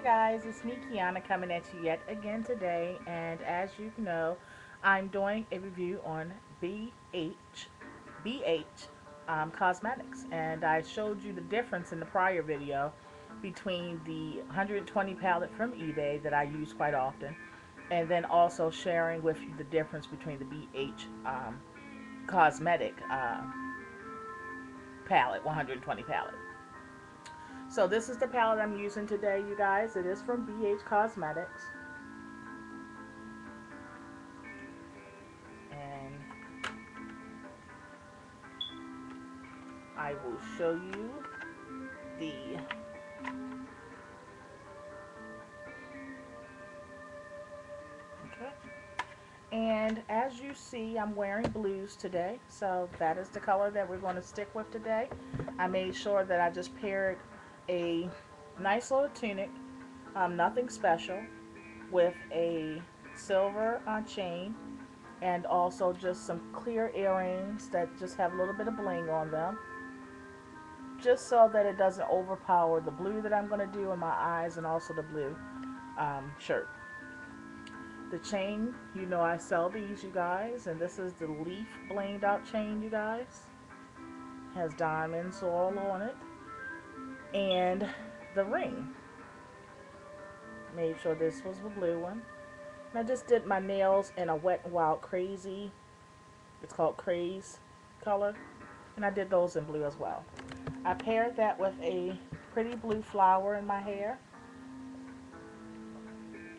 guys, it's me Kiana coming at you yet again today, and as you know, I'm doing a review on BH Cosmetics, and I showed you the difference in the prior video between the 120 palette from eBay that I use quite often, and then also sharing with you the difference between the BH Cosmetic palette, 120 palette. So this is the palette I'm using today, you guys. It is from BH Cosmetics. And I will show you the okay. And as you see, I'm wearing blues today, so that is the color that we're going to stick with today. I made sure that I just paired a nice little tunic, nothing special, with a silver chain, and also just some clear earrings that just have a little bit of bling on them, just so that it doesn't overpower the blue that I'm going to do in my eyes, and also the blue shirt. The chain, you know I sell these, you guys, and this is the leaf blinged out chain, you guys. Has diamonds all on it. And the ring. Made sure this was the blue one. And I just did my nails in a Wet n Wild Crazy, it's called Craze color, and I did those in blue as well. I paired that with a pretty blue flower in my hair.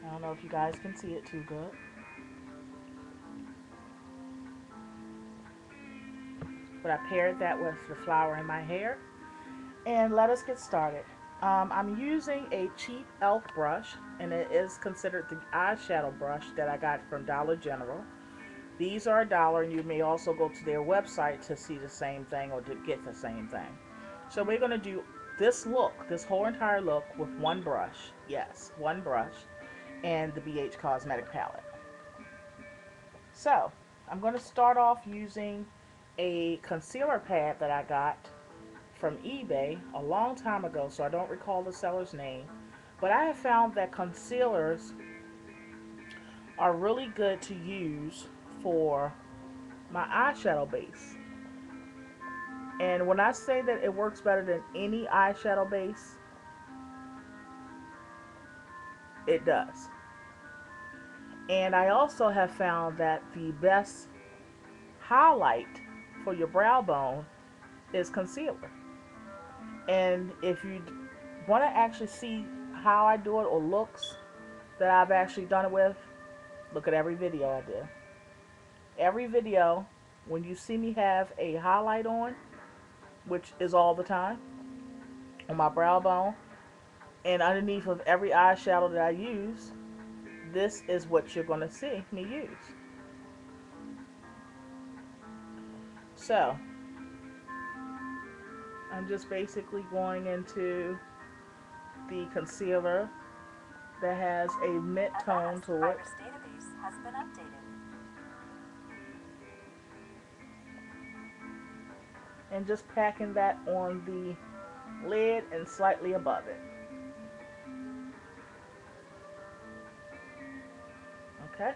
I don't know if you guys can see it too good. But I paired that with the flower in my hair. And let us get started. I'm using a cheap e.l.f. brush, and it is considered the eyeshadow brush that I got from Dollar General. These are $1, and you may also go to their website to see the same thing or to get the same thing. So we're going to do this look, this whole entire look, with one brush. Yes, one brush, and the BH Cosmetic palette. So I'm going to start off using a concealer pad that I got from eBay a long time ago, so I don't recall the seller's name. But I have found that concealers are really good to use for my eyeshadow base. And when I say that it works better than any eyeshadow base, it does. And I also have found that the best highlight for your brow bone is concealer. And if you want to actually see how I do it or looks that I've actually done it with, look at every video I did. Every video, when you see me have a highlight on, which is all the time, on my brow bone, and underneath of every eyeshadow that I use, this is what you're going to see me use. So, I'm just basically going into the concealer that has a mint tone to it. Database has been updated. And just packing that on the lid and slightly above it. Okay.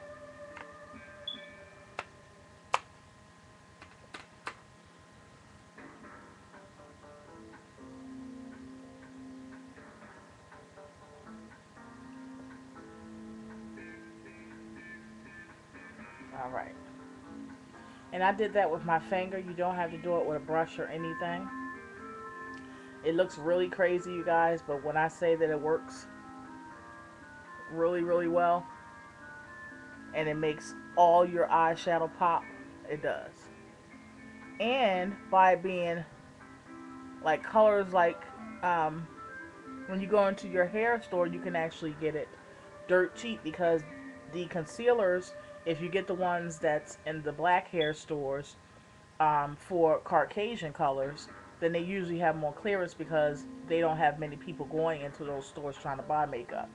All right. And I did that with my finger. You don't have to do it with a brush or anything. It looks really crazy, you guys, but when I say that it works really, really well, and it makes all your eyeshadow pop, it does. And by being like colors like when you go into your hair store, you can actually get it dirt cheap, because the concealers, if you get the ones that's in the black hair stores for Caucasian colors, then they usually have more clearance because they don't have many people going into those stores trying to buy makeup.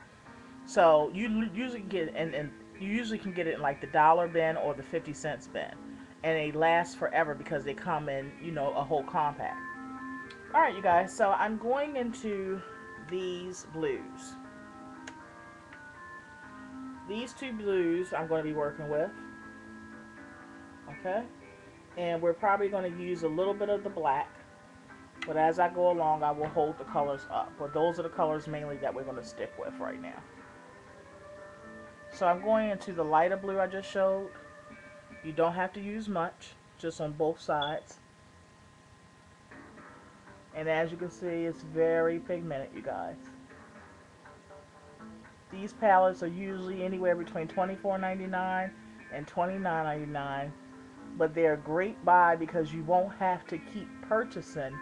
So you usually get and you usually can get it in like the dollar bin or the 50 cents bin, and they last forever because they come in, you know, a whole compact. All right, you guys. So I'm going into these blues. These two blues I'm going to be working with, okay? And we're probably going to use a little bit of the black, but as I go along, I will hold the colors up. But those are the colors mainly that we're going to stick with right now. So I'm going into the lighter blue I just showed. You don't have to use much, just on both sides. And as you can see, it's very pigmented, you guys. These palettes are usually anywhere between $24.99 and $29.99. But they're a great buy because you won't have to keep purchasing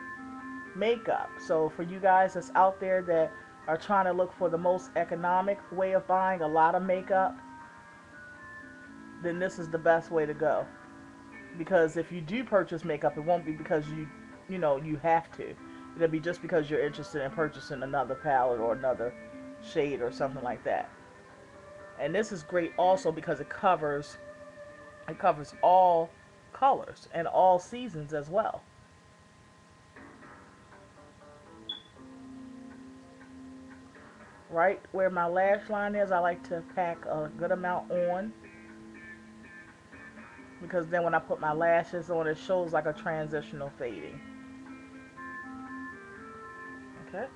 makeup. So for you guys that's out there that are trying to look for the most economic way of buying a lot of makeup, then this is the best way to go. Because if you do purchase makeup, it won't be because you have to. It'll be just because you're interested in purchasing another palette or another shade or something like that. And this is great also because it covers all colors and all seasons as well. Right where my lash line is, I like to pack a good amount on, because then when I put my lashes on, it shows like a transitional fading. Okay.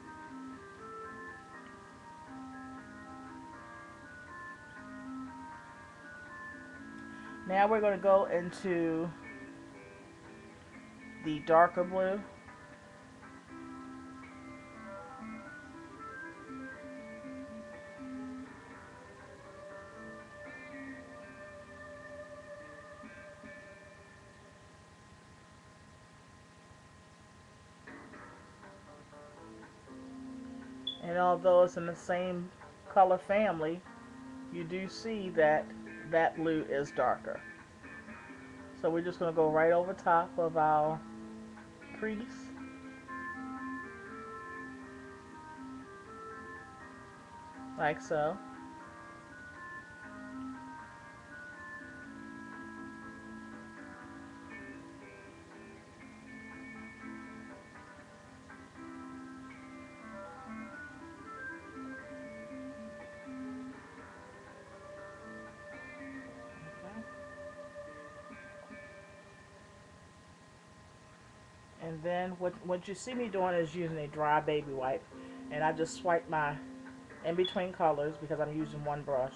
Now we're going to go into the darker blue. And although it's in the same color family, you do see that that blue is darker. So we're just going to go right over top of our crease. Like so. Okay. And then what you see me doing is using a dry baby wipe. And I just swipe my in between colors because I'm using one brush.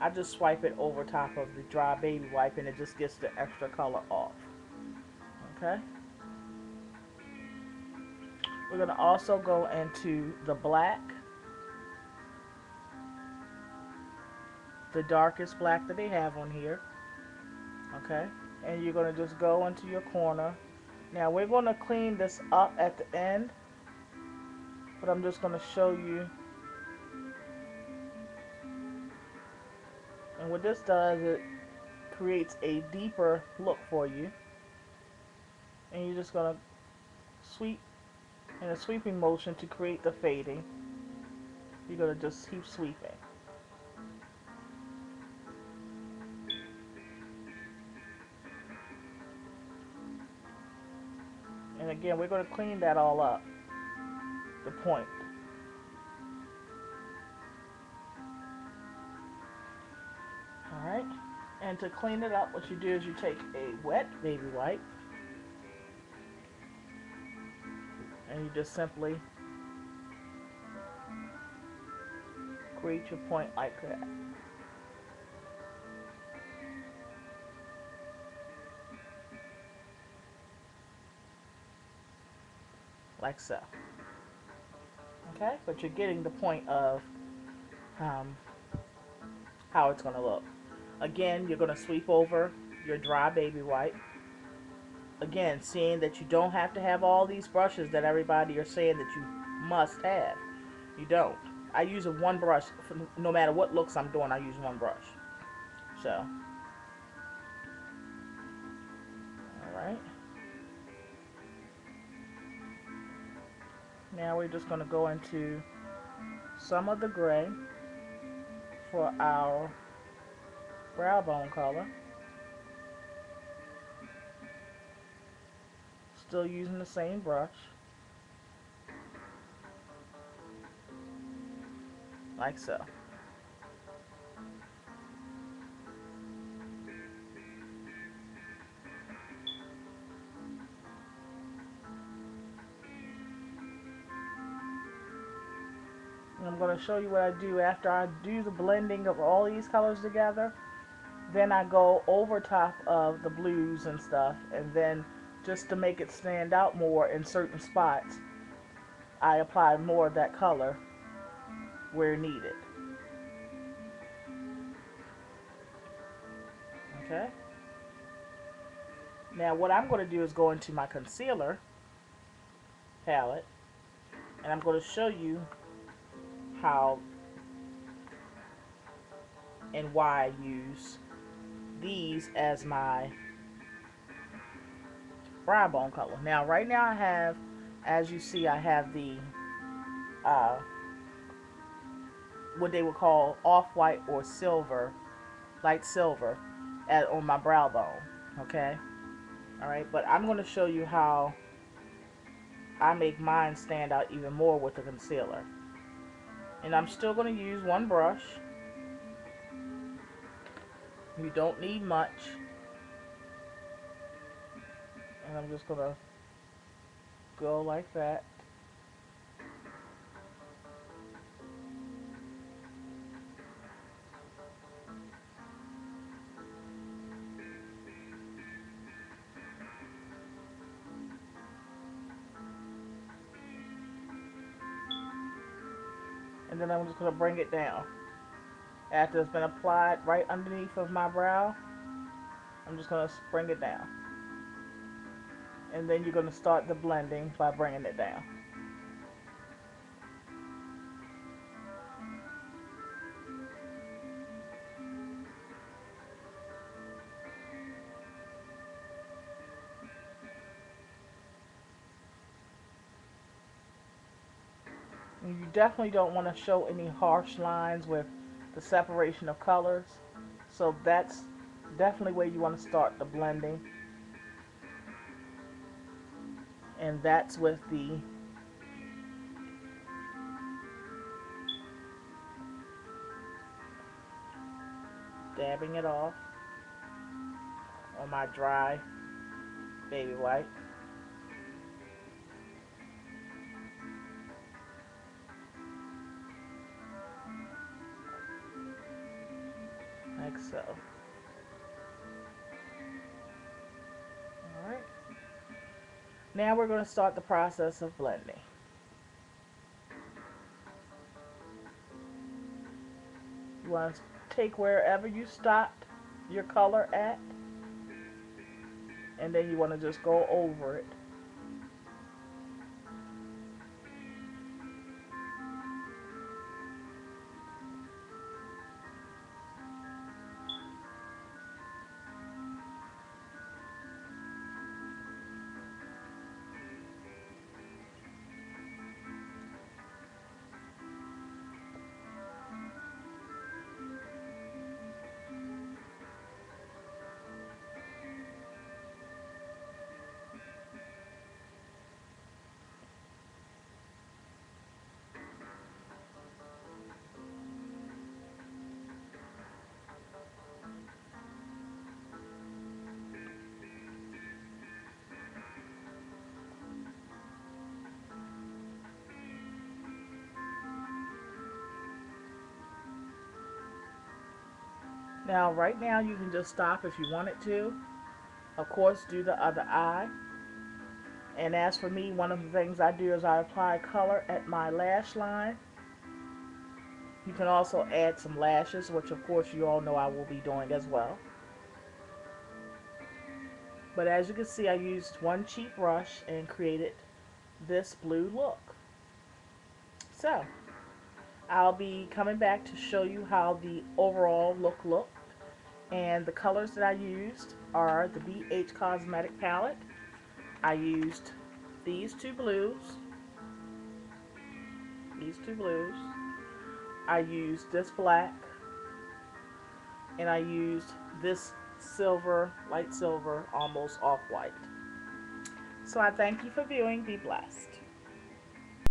I just swipe it over top of the dry baby wipe and it just gets the extra color off. Okay. We're going to also go into the black, the darkest black that they have on here. Okay. And you're going to just go into your corner. Now we're going to clean this up at the end, but I'm just going to show you. And what this does, it creates a deeper look for you. And you're just going to sweep in a sweeping motion to create the fading. You're going to just keep sweeping. And again, we're going to clean that all up, the point. Alright, and to clean it up, what you do is you take a wet baby wipe and you just simply create your point like that. Like so. Okay, but you're getting the point of how it's going to look. Again, you're going to sweep over your dry baby wipe. Again, seeing that you don't have to have all these brushes that everybody are saying that you must have. You don't. I use a one brush for no matter what looks I'm doing. I use one brush. So, all right. Now we're just going to go into some of the gray for our brow bone color. Still using the same brush. Like so. And I'm going to show you what I do after I do the blending of all these colors together. Then I go over top of the blues and stuff, and then just to make it stand out more in certain spots, I apply more of that color where needed. Okay. Now what I'm going to do is go into my concealer palette, and I'm going to show you how and why I use these as my brow bone color. Now right now I have, as you see, I have the uh, what they would call off-white or silver, light silver, on my brow bone. Okay. All right. But I'm going to show you how I make mine stand out even more with the concealer. And I'm still going to use one brush. You don't need much. And I'm just going to go like that. And then I'm just going to bring it down. After it's been applied right underneath of my brow, I'm just going to bring it down. And then you're going to start the blending by bringing it down. And you definitely don't want to show any harsh lines with the separation of colors. So that's definitely where you want to start the blending. And that's with the dabbing it off on my dry baby white. Like so. Alright. Now we're going to start the process of blending. You want to take wherever you stopped your color at, and then you want to just go over it. Now, right now, you can just stop if you wanted to. Of course, do the other eye. And as for me, one of the things I do is I apply color at my lash line. You can also add some lashes, which of course you all know I will be doing as well. But as you can see, I used one cheap brush and created this blue look. So, I'll be coming back to show you how the overall look looked. And the colors that I used are the BH Cosmetic palette. I used these two blues. I used this black. And I used this silver, light silver, almost off-white. So I thank you for viewing. Be blessed.